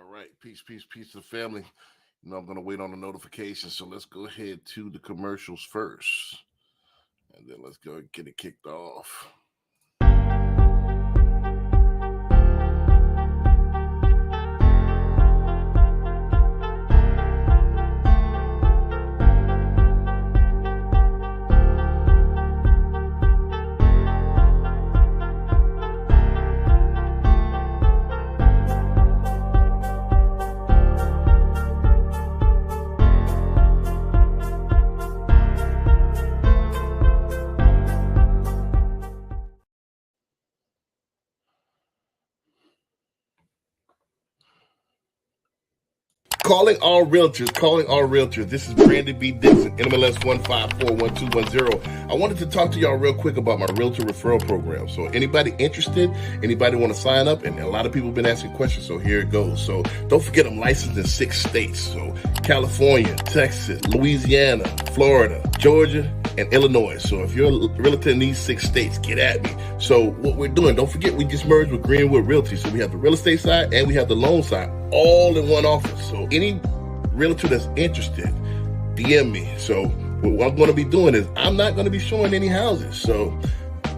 right. Peace to the family. I'm going to wait on the notification. So let's go ahead to the commercials first. And then let's go and get it kicked off. Calling all realtors. This is Brandon B. Dixon, NMLS 1541210. I wanted to talk to y'all real quick about my realtor referral program. So anybody interested, anybody want to sign up? And a lot of people have been asking questions, so here it goes. So don't forget I'm licensed in 6 states. So California, Texas, Louisiana, Florida, Georgia, and Illinois. So if you're a realtor in these 6 states, get at me. So what we're doing, don't forget we just merged with Greenwood Realty. So we have the real estate side and we have the loan side all in one office. So any realtor that's interested, DM me. So what I'm going to be doing is I'm not going to be showing any houses. So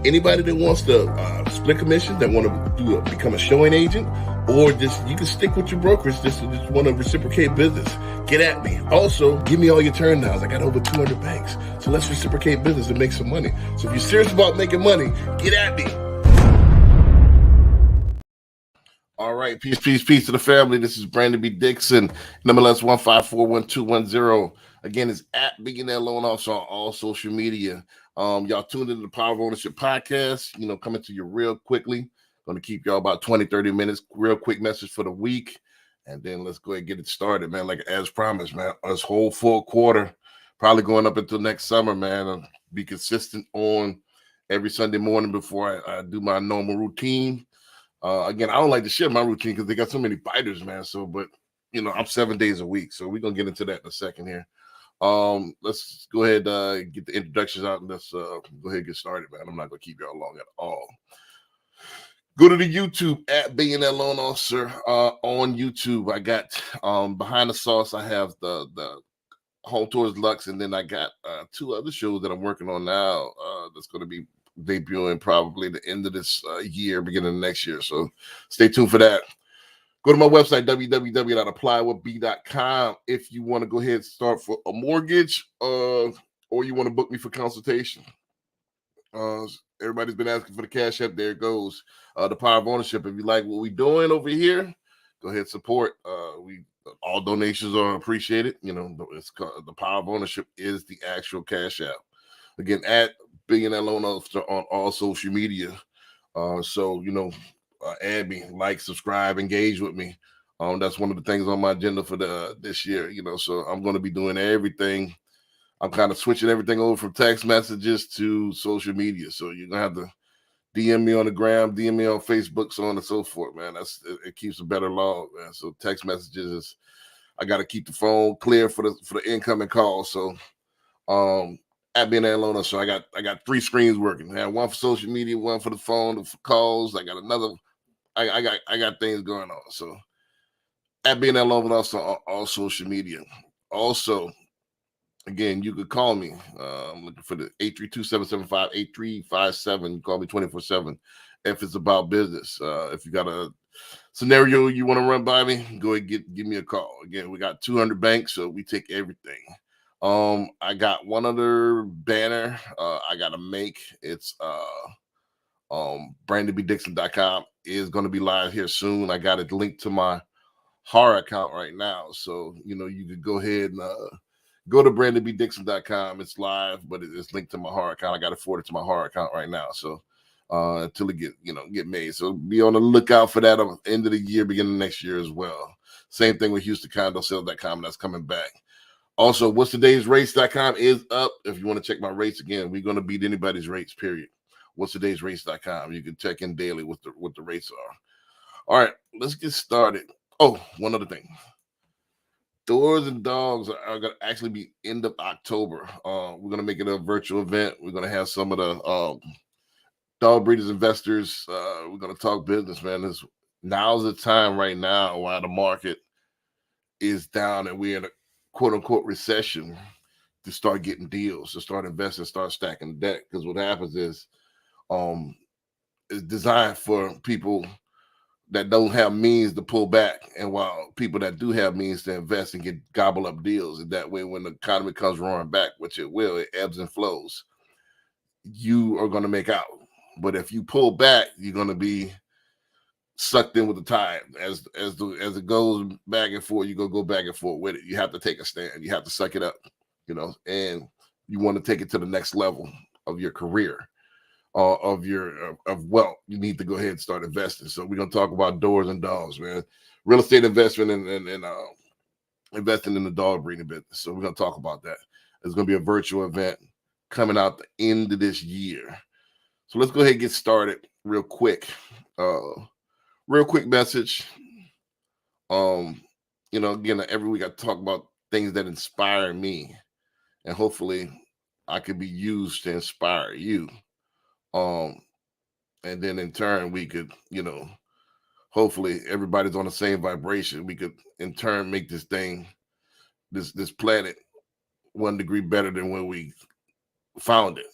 anybody that wants to split commission, that want to become a showing agent, or just you can stick with your brokers, just want to reciprocate business, get at me. Also, give me all your turndowns. I got over 200 banks. So let's reciprocate business and make some money. So if you're serious about making money, get at me. All right, peace to the family. This is Brandon B. Dixon, NMLS 1541210. Again, it's at Billionaire Loan Officer on all social media. Y'all tuned into the Power of Ownership podcast, coming to you real quickly. Going to keep y'all about 20, 30 minutes. Real quick message for the week. And then let's go ahead and get it started, man. Like as promised, man, this whole full quarter, probably going up until next summer, man. I'll be consistent on every Sunday morning before I do my normal routine. Again, I don't like to share my routine because they got so many biters, man. So, but I'm 7 days a week, so we're gonna get into that in a second here. Let's go ahead get the introductions out and let's go ahead and get started, man. I'm not gonna keep y'all long at all. Go to the YouTube at Billionaire Loan Officer on YouTube. I got Behind the Sauce. I have the Home Tours Lux, and then I got 2 other shows that I'm working on now. That's going to be debuting probably the end of this year, beginning of next year. So stay tuned for that. Go to my website, www.applywithb.com, if you want to go ahead and start for a mortgage or you want to book me for consultation. Everybody's been asking for the Cash App. There it goes. The Power of Ownership. If you like what we're doing over here, go ahead and support. All donations are appreciated. It's called, the Power of Ownership is the actual Cash App. Again, at Billionaire Loan Officer on all social media. Add me, like, subscribe, engage with me. That's one of the things on my agenda for this year. So I'm going to be doing everything. I'm kind of switching everything over from text messages to social media. So you're going to have to DM me on the gram, DM me on Facebook, so on and so forth, man. It keeps a better log, man. So text messages is, I got to keep the phone clear for the incoming calls. So at Billionaire Loan Officer, I got 3 screens working. I have one for social media, one for the phone, for calls. I got another. I got things going on. So at Billionaire Loan Officer on all social media. Also, again, you could call me. I'm looking for the 832-775-8357. Call me 24/7 if it's about business. If you got a scenario you want to run by me, go ahead and give me a call. Again, we got 200 banks, so we take everything. I got one other banner I got to make. It's BrandonBDixon.com is going to be live here soon. I got it linked to my HAR account right now. So, you could go ahead and go to BrandonBDixon.com. It's live, but it's linked to my HAR account. I got it forwarded to my HAR account right now. So until it get made. So be on the lookout for that at the end of the year, beginning of next year as well. Same thing with HoustonCondoSales.com. That's coming back. Also, what's today's rates.com is up. If you want to check my rates again, we're going to beat anybody's rates, period. What's today's rates.com. You can check in daily what the rates are. All right, let's get started. Oh, one other thing. Doors and Dogs are going to actually be end of October. We're going to make it a virtual event. We're going to have some of the dog breeders, investors. We're going to talk business, man. Now's the time right now while the market is down and we're in a quote unquote recession to start getting deals, to start investing, start stacking debt. Because what happens is um it's designed for people that don't have means to pull back, and while people that do have means to invest and get gobble up deals, and that way when the economy comes roaring back, which it will, it ebbs and flows, you are going to make out. But if you pull back, you're going to be sucked in with the tide. As it goes back and forth, you're going to go back and forth with it. You have to take a stand. You have to suck it up, and you want to take it to the next level of your career, of wealth. You need to go ahead and start investing. So we're gonna talk about doors and dogs, man. Real estate investment and investing in the dog breeding business. So we're gonna talk about that. It's gonna be a virtual event coming out the end of this year. So let's go ahead and get started real quick. Real quick message. Again, every week I talk about things that inspire me, and hopefully I could be used to inspire you. And then in turn we could, hopefully everybody's on the same vibration. We could in turn make this thing, this planet 1 degree better than when we found it.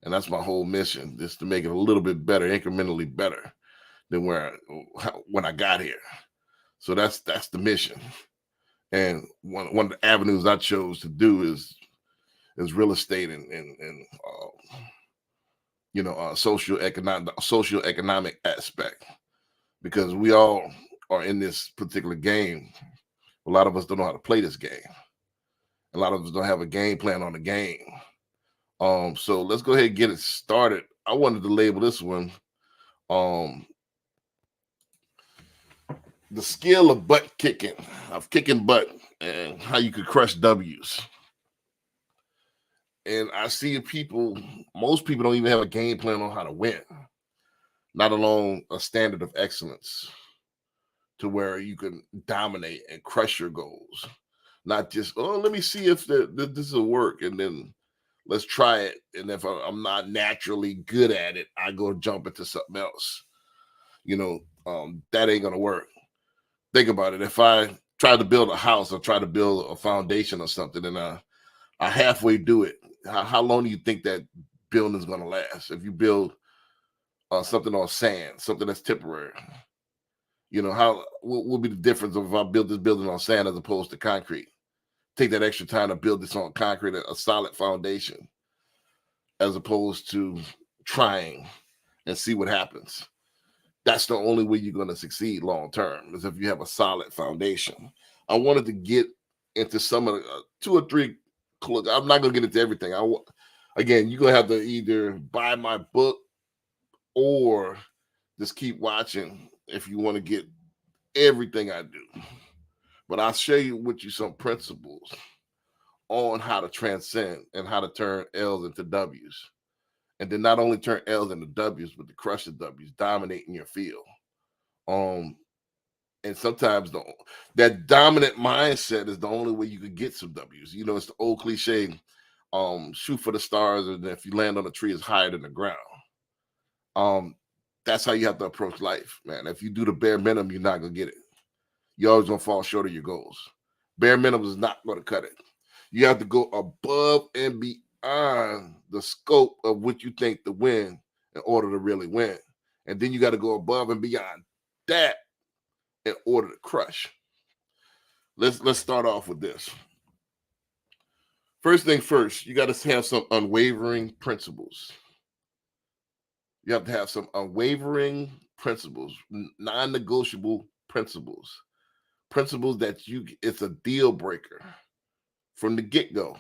And that's my whole mission, just to make it a little bit better, incrementally better than when I got here. So that's the mission. And one of the avenues I chose to do is real estate and social economic aspect, because we all are in this particular game. A lot of us don't know how to play this game. A lot of us don't have a game plan on the game. So let's go ahead and get it started. I wanted to label this one the skill of butt kicking, of kicking butt, and how you could crush W's. And I see most people don't even have a game plan on how to win, not alone a standard of excellence to where you can dominate and crush your goals. Not just, let me see if this will work, and then let's try it. And if I'm not naturally good at it, I go jump into something else. That ain't going to work. Think about it. If I try to build a house or try to build a foundation or something, and I halfway do it, how long do you think that building is going to last? If you build something on sand, something that's temporary, what will be the difference if I build this building on sand as opposed to concrete? Take that extra time to build this on concrete, a solid foundation, as opposed to trying and see what happens. That's the only way you're going to succeed long term, is if you have a solid foundation. I wanted to get into some of the 2 or 3. I'm not going to get into everything. Again, you're going to have to either buy my book or just keep watching if you want to get everything I do. But I'll share with you some principles on how to transcend and how to turn L's into W's. And then not only turn L's into W's, but to crush the W's, dominate in your field. And sometimes that dominant mindset is the only way you could get some W's. It's the old cliche, shoot for the stars, and if you land on a tree, it's higher than the ground. That's how you have to approach life, man. If you do the bare minimum, you're not going to get it. You're always going to fall short of your goals. Bare minimum is not going to cut it. You have to go above and beyond the scope of what you think to win in order to really win. And then you got to go above and beyond that in order to crush. Let's start off with this. First thing first, you got to have some unwavering principles. You have to have some unwavering principles, non-negotiable principles that it's a deal breaker from the get-go.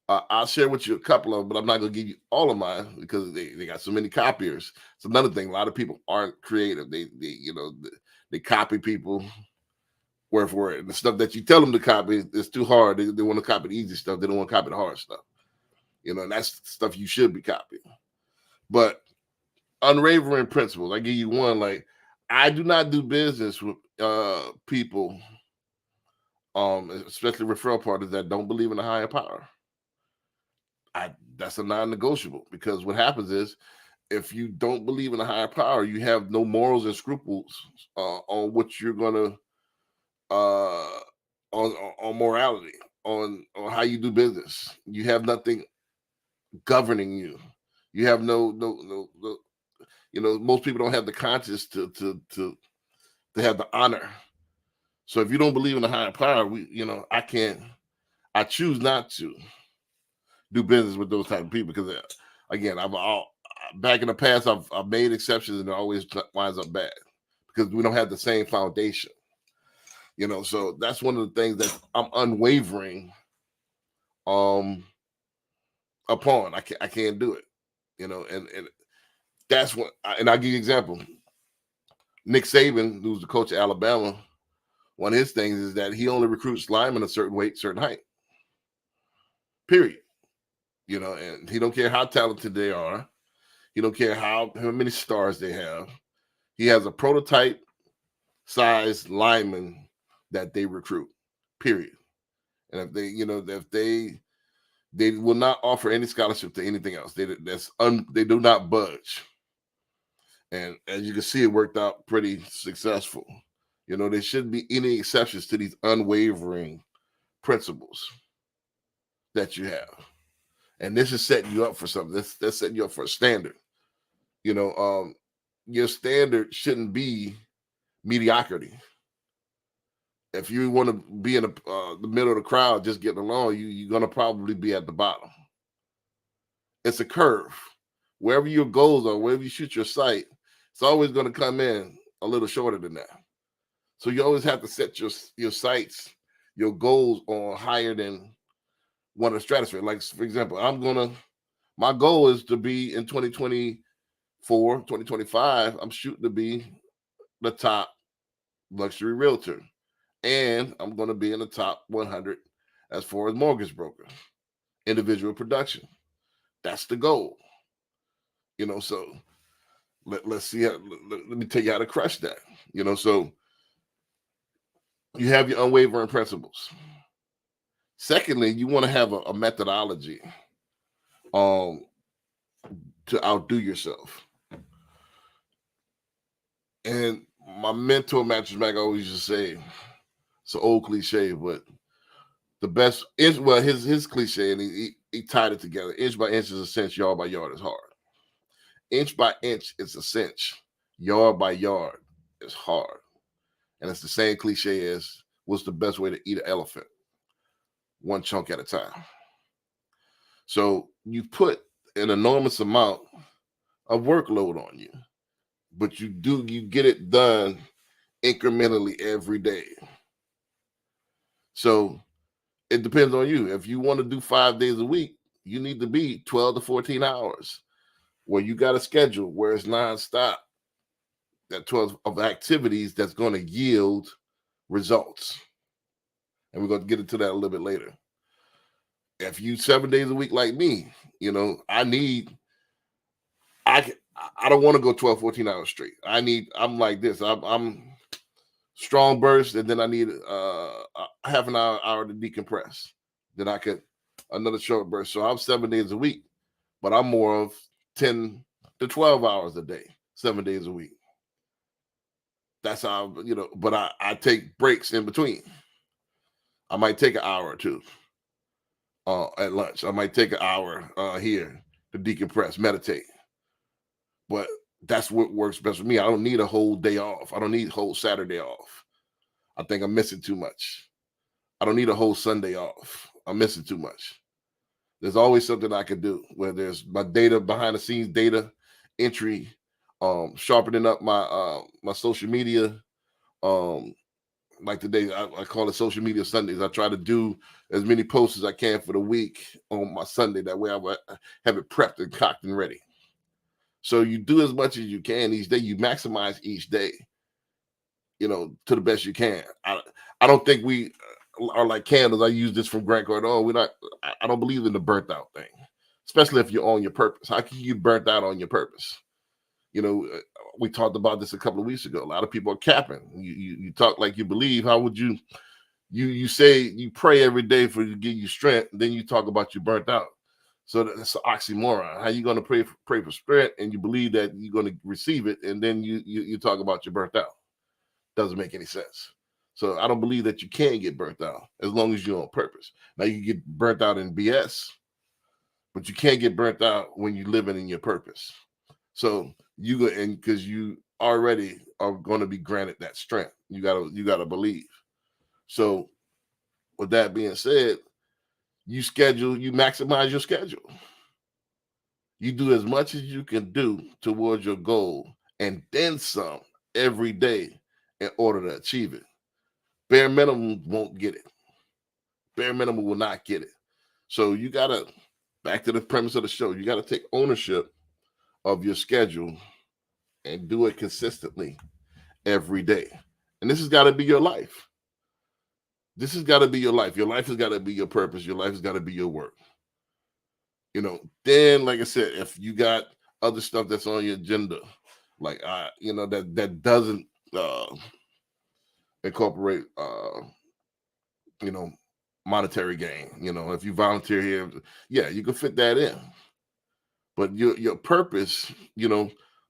I'll share with you a couple of them, but I'm not going to give you all of mine because they got so many copiers. It's another thing. A lot of people aren't creative. They copy people word for word. And the stuff that you tell them to copy is too hard. They want to copy the easy stuff. They don't want to copy the hard stuff. And that's stuff you should be copying. But unwavering principles. I give you one. Like, I do not do business with people, especially referral partners that don't believe in a higher power. That's a non-negotiable, because what happens is if you don't believe in a higher power, you have no morals and scruples on what you're gonna uh, on morality, on how you do business. You have nothing governing you. You have no. You know, most people don't have the conscience to have the honor. So if you don't believe in a higher power, I can't. I choose not to do business with those type of people because, again, back in the past, I've made exceptions and it always winds up bad because we don't have the same foundation. You know, so that's one of the things that I'm unwavering um upon. I can't do it. You know, and that's what. And I'll give you an example. Nick Saban, who's the coach of Alabama, one of his things is that he only recruits linemen a certain weight, certain height. Period. You know, and he don't care how talented they are. He don't care how many stars they have. He has a prototype size lineman that they recruit. Period. And if they will not offer any scholarship to anything else. They do not budge. And as you can see, it worked out pretty successful. You know, there shouldn't be any exceptions to these unwavering principles that you have. And this is setting you up for something. That's setting you up for a standard. You know, your standard shouldn't be mediocrity. If you want to be in the middle of the crowd just getting along, you're going to probably be at the bottom. It's a curve. Wherever your goals are, wherever you shoot your sight, it's always going to come in a little shorter than that. So you always have to set your sights, your goals on higher than one of the stratosphere. Like, for example, my goal is to be in 2024, 2025, I'm shooting to be the top luxury realtor. And I'm going to be in the top 100 as far as mortgage broker, individual production. That's the goal. You know, so let's see let me tell you how to crush that. You know, so you have your unwavering principles. Secondly, you want to have a methodology to outdo yourself. And my mentor, Mattress Mac, always used to say, it's an old cliche, but the best is, well, his cliche, and he tied it together. Inch by inch is a cinch, yard by yard is hard. Inch by inch is a cinch, yard by yard is hard. And it's the same cliche as what's the best way to eat an elephant? One chunk at a time. So you put an enormous amount of workload on you, but you get it done incrementally every day. So it depends on you. If you want to do 5 days a week, you need to be 12 to 14 hours where you got a schedule where it's nonstop, that 12 of activities that's going to yield results. And we're going to get into that a little bit later. If you 7 days a week like me, you know, I don't want to go 12, 14 hours straight. I'm like this. I'm strong burst, and then I need half an hour to decompress. Then I could another short burst. So I'm 7 days a week, but I'm more of 10 to 12 hours a day, 7 days a week. That's how, you know, but I take breaks in between. I might take an hour or two at lunch. I might take an hour here to decompress, meditate. But that's what works best for me. I don't need a whole day off. I don't need a whole Saturday off. I think I'm missing too much. I don't need a whole Sunday off. I'm missing too much. There's always something I can do, where there's my data, behind the scenes data entry, sharpening up my social media. Like today, I call it social media Sundays. I try to do as many posts as I can for the week on my Sunday. That way I have it prepped and cocked and ready. So you do as much as you can each day. You maximize each day, you know, to the best you can. I don't think we are like candles. I use this from Grant Cardone. I don't believe in the burnt out thing, especially if you're on your purpose. How can you get burnt out on your purpose? You know, we talked about this a couple of weeks ago. A lot of people are capping. You talk like you believe. How would you say you pray every day for to give you strength, then you talk about you burnt out? So that's an oxymoron. How you going to pray for strength and you believe that you're going to receive it, and then you talk about you're burnt out? Doesn't make any sense. So I don't believe that you can get burnt out as long as you're on purpose. Now you can get burnt out in BS, but you can't get burnt out when you're living in your purpose. So you go in because you already are going to be granted that strength. You gotta believe. So with that being said, you maximize your schedule. You do as much as you can do towards your goal and then some every day in order to achieve it. Bare minimum won't get it. Bare minimum will not get it. So you gotta, back to the premise of the show, you gotta take ownership of your schedule and do it consistently every day. And this has got to be your life. This has got to be your life. Your life has got to be your purpose. Your life has got to be your work. Then, like I said, if you got other stuff that's on your agenda, like that doesn't incorporate monetary gain. If you volunteer here, yeah, you can fit that in. But your purpose,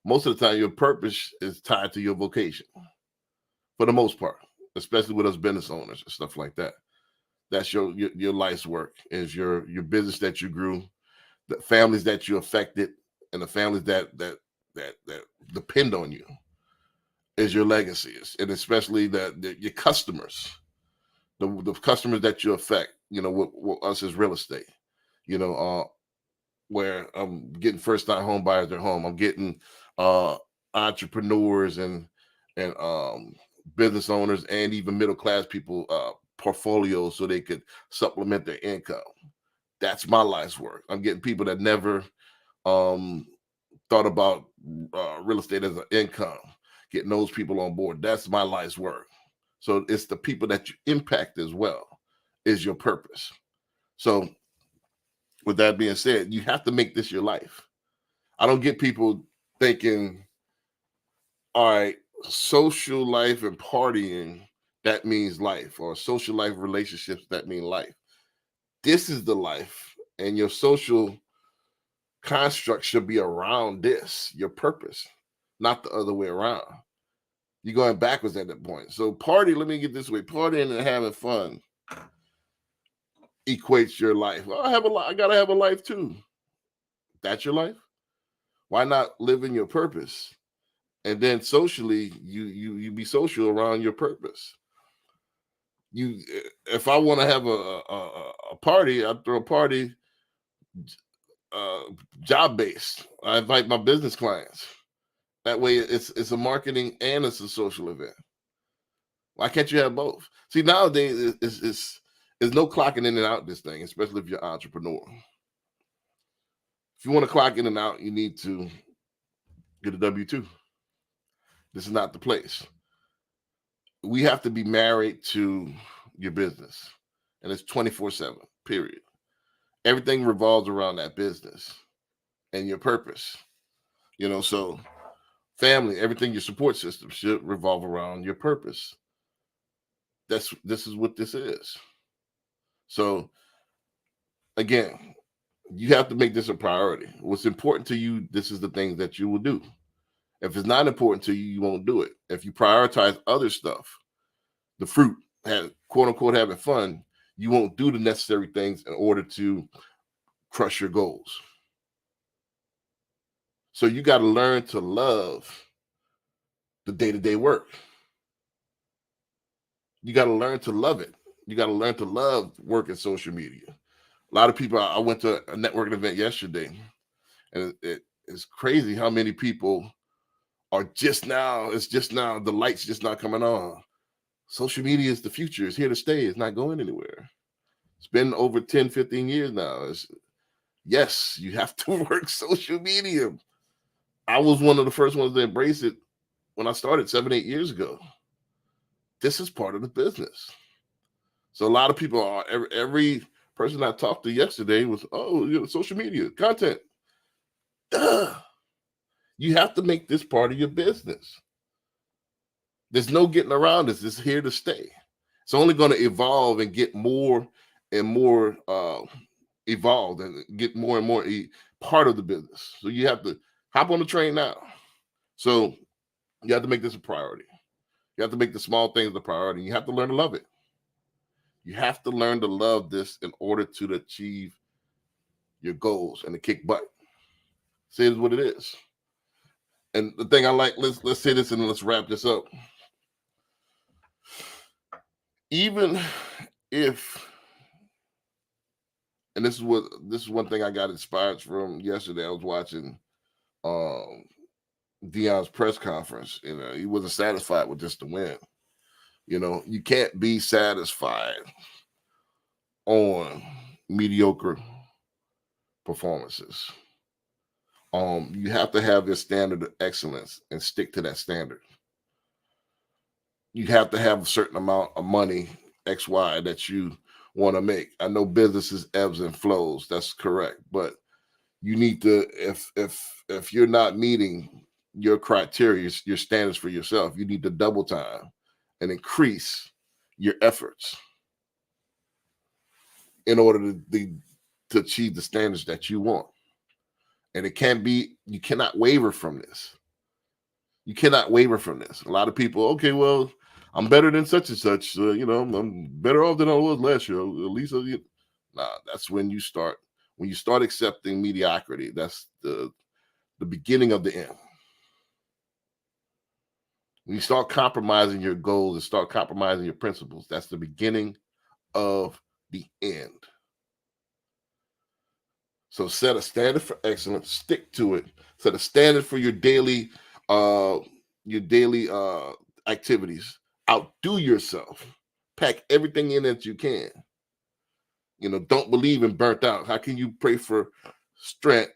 most of the time your purpose is tied to your vocation. For the most part, especially with us business owners and stuff like that. That's your life's work, is your business that you grew, the families that you affected, and the families that depend on you is your legacies, and especially your customers, the customers that you affect, with us as real estate, where I'm getting first-time home buyers their home. I'm getting entrepreneurs and business owners and even middle-class people portfolios so they could supplement their income. That's my life's work. I'm getting people that never thought about real estate as an income, getting those people on board. That's my life's work. So it's the people that you impact as well is your purpose. So with that being said, you have to make this your life. I don't get people thinking, all right, social life and partying, that means life, or social life relationships, that mean life. This is the life, and your social construct should be around this, your purpose, not the other way around. You're going backwards at that point. So let me get this way, partying and having fun equates your life. Well, I gotta have a life too. That's your life? Why not live in your purpose? And then socially, you be social around your purpose. If I want to have a party, I throw a party job based. I invite my business clients. That way, it's a marketing and it's a social event. Why can't you have both? See, nowadays it's no clocking in and out this thing, especially if you're an entrepreneur. If you want to clock in and out, you need to get a W-2. This is not the place. We have to be married to your business, and it's 24/7, period. Everything revolves around that business and your purpose. So family, everything, your support system should revolve around your purpose. This is what this is. So again, you have to make this a priority. What's important to you, this is the things that you will do. If it's not important to you, you won't do it. If you prioritize other stuff, the fruit, quote unquote, having fun, you won't do the necessary things in order to crush your goals. So you got to learn to love the day-to-day work. You got to learn to love it. You got to learn to love work in social media. A lot of people, I went to a networking event yesterday, and it's crazy how many people are it's just now, the light's just not coming on. Social media is the future. It's here to stay. It's not going anywhere. It's been over 10, 15 years now. Yes, you have to work social media. I was one of the first ones to embrace it when I started 7, 8 years ago. This is part of the business. So a lot of people are, every person I talked to yesterday was, social media, content. Duh. You have to make this part of your business. There's no getting around this. It's here to stay. It's only going to evolve and get more and more evolve and get more and more part of the business. So you have to hop on the train now. So you have to make this a priority. You have to make the small things a priority. You have to learn to love it. You have to learn to love this in order to achieve your goals and to kick butt. Say it is what it is. And the thing I like, let's say this and let's wrap this up. Even if, and this is one thing I got inspired from yesterday. I was watching Deion's press conference. He wasn't satisfied with just the win. You can't be satisfied on mediocre performances. You have to have this standard of excellence and stick to that standard. You have to have a certain amount of money, XY, that you want to make. I know businesses ebbs and flows. That's correct. But you need to, if you're not meeting your criteria, your standards for yourself, you need to double time and increase your efforts in order to achieve the standards that you want. And you cannot waver from this. You cannot waver from this. A lot of people, okay, well, I'm better than such and such. I'm better off than I was last year. At least, that's when you start. When you start accepting mediocrity, that's the beginning of the end. When you start compromising your goals and start compromising your principles, that's the beginning of the end. So set a standard for excellence, stick to it. Set a standard for your daily activities. Outdo yourself. Pack everything in that you can. Don't believe in burnt out. How can you pray for strength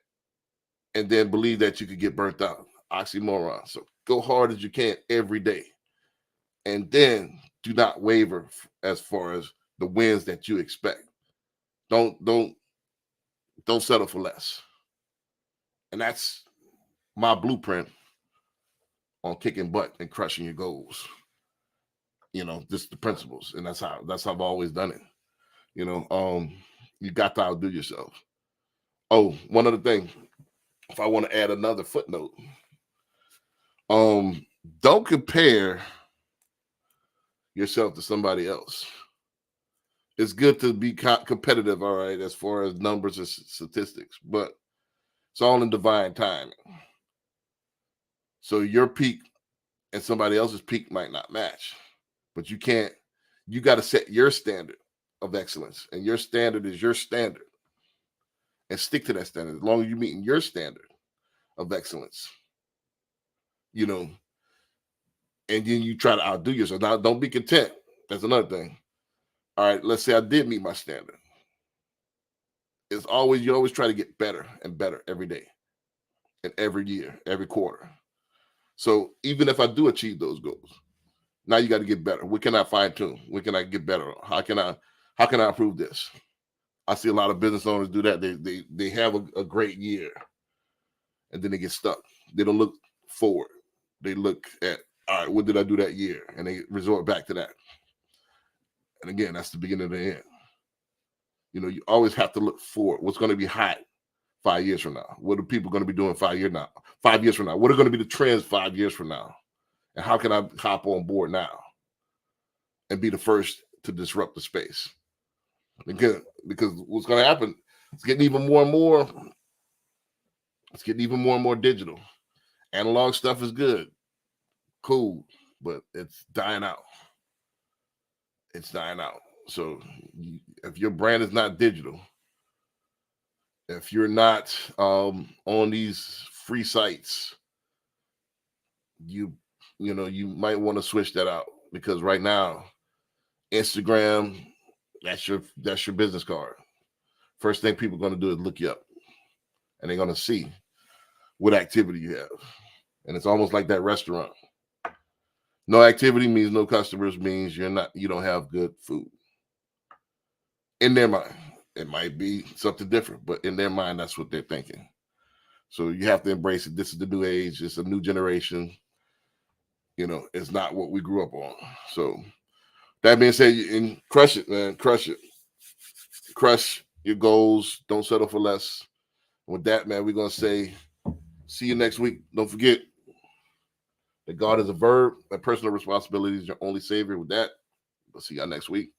and then believe that you could get burnt out? Oxymoron. So go hard as you can every day. And then do not waver as far as the wins that you expect. Don't settle for less. And that's my blueprint on kicking butt and crushing your goals. Just the principles. And that's how I've always done it. You got to outdo yourself. Oh, one other thing. If I want to add another footnote, don't compare yourself to somebody else. It's good to be competitive, all right, as far as numbers and statistics, but it's all in divine timing. So your peak and somebody else's peak might not match, but you got to set your standard of excellence, and your standard is your standard, and stick to that standard as long as you're meeting your standard of excellence, and then you try to outdo yourself. Now, don't be content. That's another thing. All right, let's say I did meet my standard. You always try to get better and better every day and every year, every quarter. So even if I do achieve those goals, now you got to get better. What can I fine tune? What can I get better on? How can I improve this? I see a lot of business owners do that. They have a great year, and then they get stuck. They don't look forward. They look at, all right, what did I do that year? And they resort back to that. And again, that's the beginning of the end. You always have to look forward. What's going to be hot 5 years from now? What are people going to be doing 5 years from now? What are going to be the trends 5 years from now? And how can I hop on board now and be the first to disrupt the space? Because what's going to happen, it's getting even more and more. It's getting even more and more digital. Analog stuff is good, cool, but it's dying out. It's dying out. So if your brand is not digital, if you're not on these free sites, you might want to switch that out, because right now, Instagram, that's your business card. First thing people are going to do is look you up, and they're going to see what activity you have. And it's almost like that restaurant. No activity means no customers, means you don't have good food. In their mind, it might be something different, but in their mind, that's what they're thinking. So you have to embrace it. This is the new age. It's a new generation. It's not what we grew up on. So that being said, and crush it, man. Crush it. Crush your goals. Don't settle for less. With that, man, we're gonna say, see you next week. Don't forget that God is a verb, that personal responsibility is your only savior. With that, we'll see y'all next week.